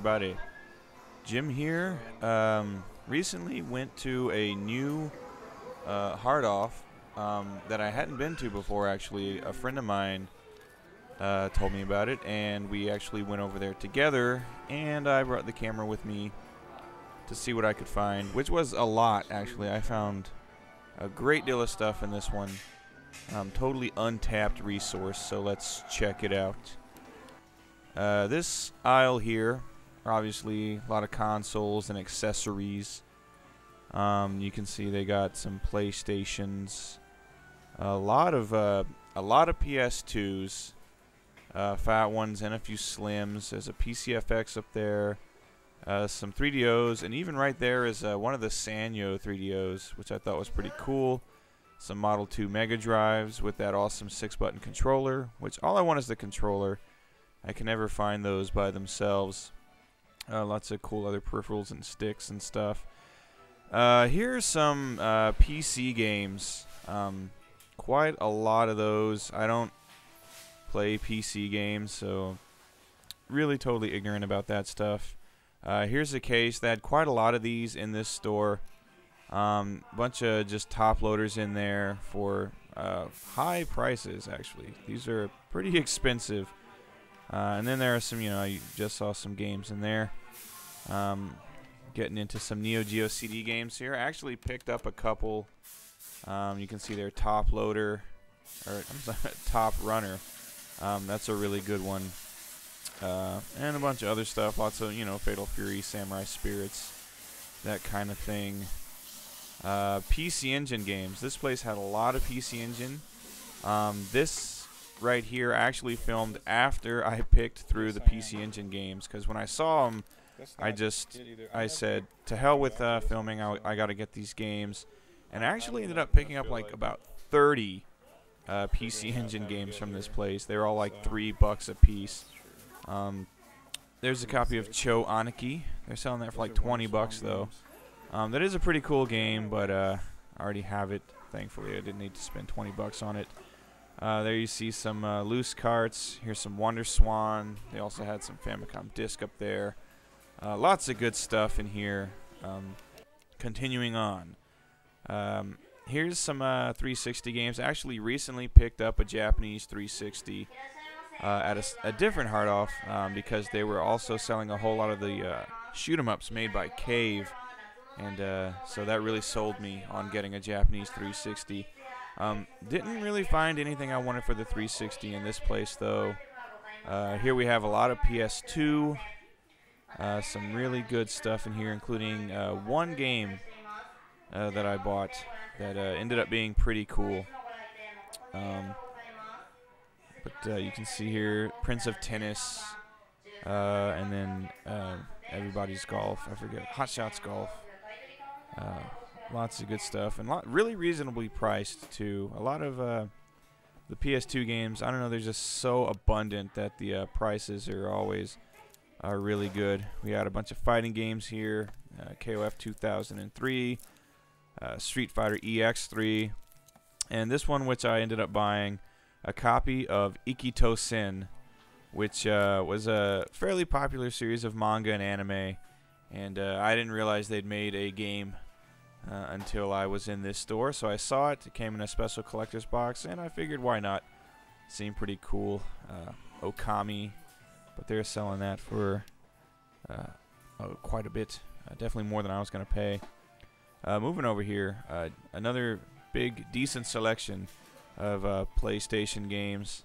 everybody. Jim here. Recently went to a new hard off that I hadn't been to before. Actually, a friend of mine told me about it, and we actually went over there together. And I brought the camera with me to see what I could find, which was a lot. Actually, I found a great deal of stuff in this one. Totally untapped resource. So let's check it out. This aisle here, obviously a lot of consoles and accessories. You can see they got some PlayStations, a lot of PS2s, fat ones, and a few Slims. There's a PCFX up there, some 3DOs, and even right there is one of the Sanyo 3DOs, which I thought was pretty cool. Some Model 2 Mega Drives with that awesome 6-button controller, which all I want is the controller. I can never find those by themselves. Lots of cool other peripherals and sticks and stuff. Here's some PC games. Quite a lot of those. I don't play PC games, so really totally ignorant about that stuff. Here's a case that had quite a lot of these in this store. Bunch of just top loaders in there for high prices, actually. These are pretty expensive. And then there are some, you just saw some games in there. Getting into some Neo Geo CD games here. I actually picked up a couple. You can see their top loader, or I'm sorry, top runner. That's a really good one. And a bunch of other stuff. Lots of, Fatal Fury, Samurai Spirits, that kind of thing. PC Engine games. This place had a lot of PC Engine. This right here actually filmed after I picked through the PC Engine games, because when I saw them, I said, to hell with filming, I got to get these games. And I actually ended up picking up like about 30 PC Engine games from this place. They were all like $3 a piece. There's a copy of Cho Aniki. They're selling that for like $20 though. That is a pretty cool game, but I already have it. Thankfully, I didn't need to spend $20 on it. There you see some loose carts. Here's some Wonder Swan. They also had some Famicom disc up there. Lots of good stuff in here. Continuing on. Here's some 360 games. I actually recently picked up a Japanese 360 at a different hard off because they were also selling a whole lot of the shoot-em-ups made by Cave. And so that really sold me on getting a Japanese 360. Didn't really find anything I wanted for the 360 in this place, though. Here we have a lot of PS2. Some really good stuff in here, including one game that I bought that ended up being pretty cool. But you can see here Prince of Tennis, and then Everybody's Golf. I forget. Hot Shots Golf. Lots of good stuff, and really reasonably priced too. A lot of the PS2 games, I don't know, they're just so abundant that the prices are always really good. We had a bunch of fighting games here, KOF 2003, Street Fighter EX3, and this one, which I ended up buying, a copy of Ikito Sen, which was a fairly popular series of manga and anime, and I didn't realize they'd made a game until I was in this store. So I saw it. It came in a special collector's box, and I figured why not. Seemed pretty cool. Okami, but they're selling that for quite a bit. Definitely more than I was going to pay. Moving over here, another big, decent selection of PlayStation games.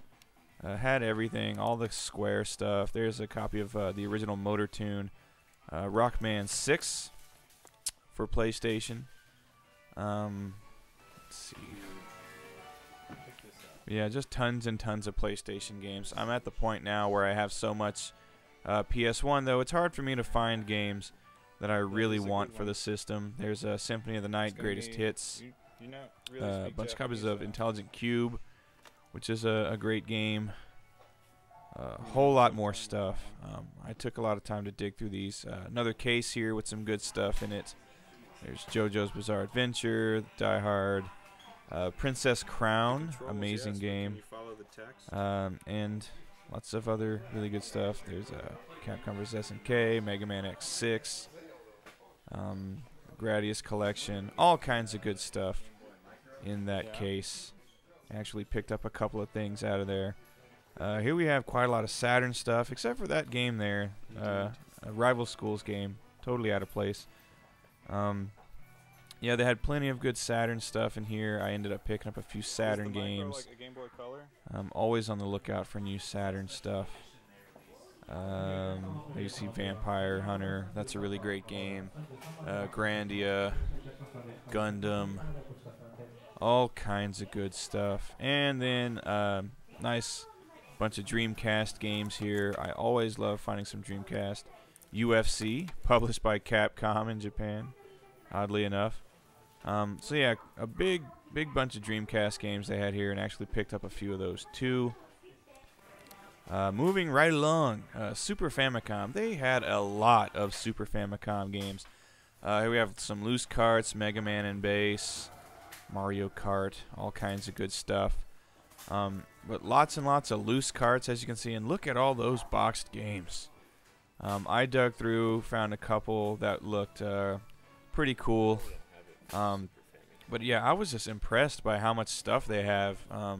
Had everything, all the Square stuff. There's a copy of the original Motor Tune, Rockman 6 for PlayStation. Let's see. Yeah, just tons and tons of PlayStation games. I'm at the point now where I have so much PS1, though it's hard for me to find games that I really want for the system. There's Symphony of the Night, Greatest Hits, a bunch of copies of Intelligent Cube, which is a great game. A whole lot more stuff. I took a lot of time to dig through these. Another case here with some good stuff in it. There's JoJo's Bizarre Adventure, Die Hard, Princess Crown, amazing game, and lots of other really good stuff. There's Capcom vs. SNK, Mega Man X6, Gradius Collection, all kinds of good stuff in that case. Actually picked up a couple of things out of there. Here we have quite a lot of Saturn stuff, except for that game there, a Rival Schools game, totally out of place. Yeah, they had plenty of good Saturn stuff in here. I ended up picking up a few Saturn games. Like a Game Boy Color? I'm always on the lookout for new Saturn stuff. There you see Vampire Hunter. That's a really great game. Grandia, Gundam, all kinds of good stuff. And then nice bunch of Dreamcast games here. I always love finding some Dreamcast. UFC, published by Capcom in Japan, oddly enough. So yeah, a big bunch of Dreamcast games they had here, and actually picked up a few of those too. Moving right along, Super Famicom. They had a lot of Super Famicom games. Here we have some loose carts, Mega Man and Bass, Mario Kart, all kinds of good stuff. But lots and lots of loose carts, as you can see, and look at all those boxed games. I dug through, found a couple that looked pretty cool. But yeah, I was just impressed by how much stuff they have. A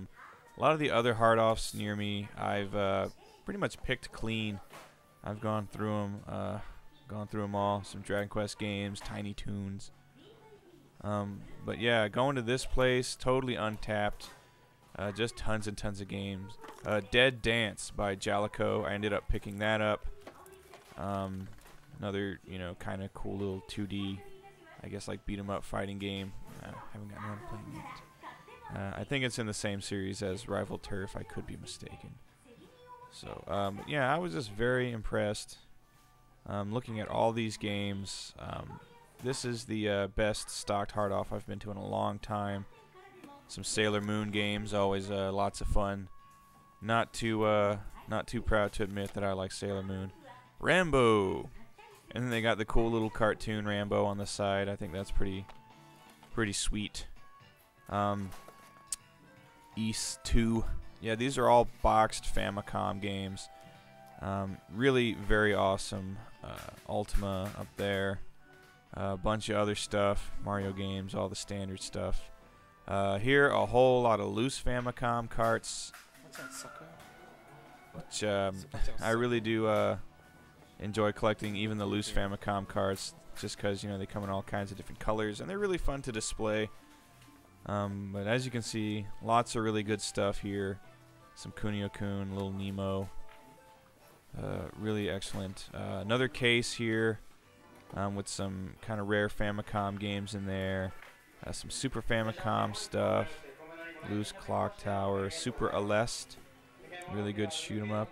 lot of the other hard-offs near me, I've pretty much picked clean. I've gone through them all. Some Dragon Quest games, Tiny Toons. But yeah, going to this place, totally untapped. Just tons and tons of games. Dead Dance by Jalico. I ended up picking that up. Another, kind of cool little 2D, I guess, like beat 'em up fighting game. I haven't gotten around to playing yet. I think it's in the same series as Rival Turf. I could be mistaken. So, yeah, I was just very impressed. Looking at all these games, this is the best stocked hard off I've been to in a long time. Some Sailor Moon games, always lots of fun. Not too proud to admit that I like Sailor Moon. Rambo, and then they got the cool little cartoon Rambo on the side. I think that's pretty sweet. East 2. Yeah, these are all boxed Famicom games. Really very awesome. Ultima up there. A bunch of other stuff. Mario games, all the standard stuff. Here, a whole lot of loose Famicom carts. What's that, sucker? Which I really do enjoy collecting, even the loose Famicom carts, just because, they come in all kinds of different colors, and they're really fun to display. But as you can see, lots of really good stuff here. Some Kunio-kun, Little Nemo. Really excellent. Another case here with some kind of rare Famicom games in there. Some Super Famicom stuff. Loose Clock Tower. Super Aleste. Really good shoot 'em up.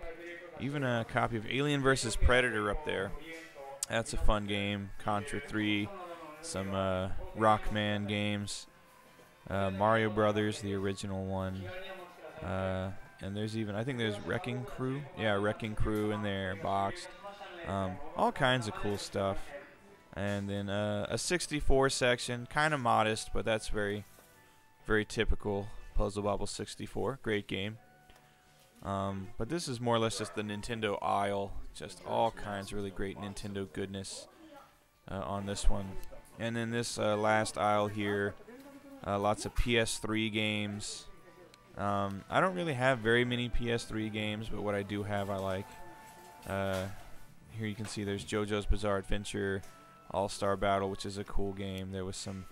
Even a copy of Alien vs. Predator up there. That's a fun game. Contra 3. Some Rockman games. Mario Brothers, the original one. And there's even, I think there's Wrecking Crew. Yeah, Wrecking Crew in there, boxed. All kinds of cool stuff. And then a 64 section, kind of modest, but that's very, very typical. Puzzle Bobble 64, great game. But this is more or less just the Nintendo aisle. Just all kinds of really great Nintendo goodness on this one. And then this last aisle here, lots of PS3 games. I don't really have very many PS3 games, but what I do have I like. Here you can see there's JoJo's Bizarre Adventure, All-Star Battle, which is a cool game. There was some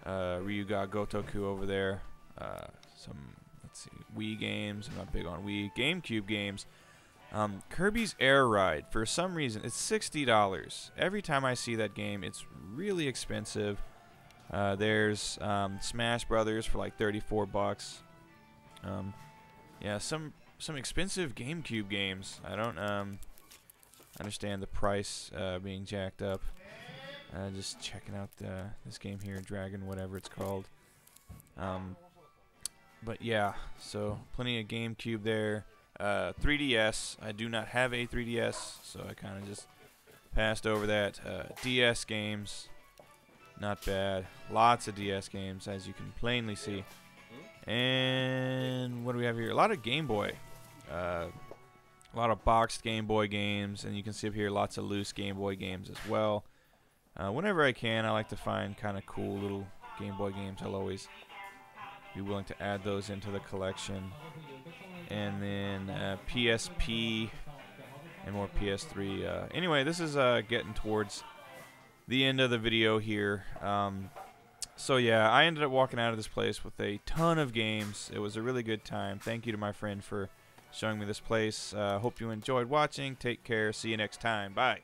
Ryuga Gotoku over there. Some, let's see, Wii games. I'm not big on Wii. GameCube games. Kirby's Air Ride. For some reason, it's $60. Every time I see that game, it's really expensive. There's Smash Brothers for like 34 bucks. Yeah, some expensive GameCube games. I don't understand the price being jacked up. Just checking out this game here, Dragon, whatever it's called. But yeah, so plenty of GameCube there. 3DS. I do not have a 3DS, so I kind of just passed over that. DS games. Not bad. Lots of DS games, as you can plainly see. And what do we have here? A lot of Game Boy. A lot of boxed Game Boy games, and you can see up here lots of loose Game Boy games as well. Whenever I can, I like to find kind of cool little Game Boy games. I'll always be willing to add those into the collection. And then PSP and more PS3. Anyway, this is getting towards the end of the video here. So yeah, I ended up walking out of this place with a ton of games. It was a really good time. Thank you to my friend for showing me this place. Hope you enjoyed watching. Take care. See you next time. Bye.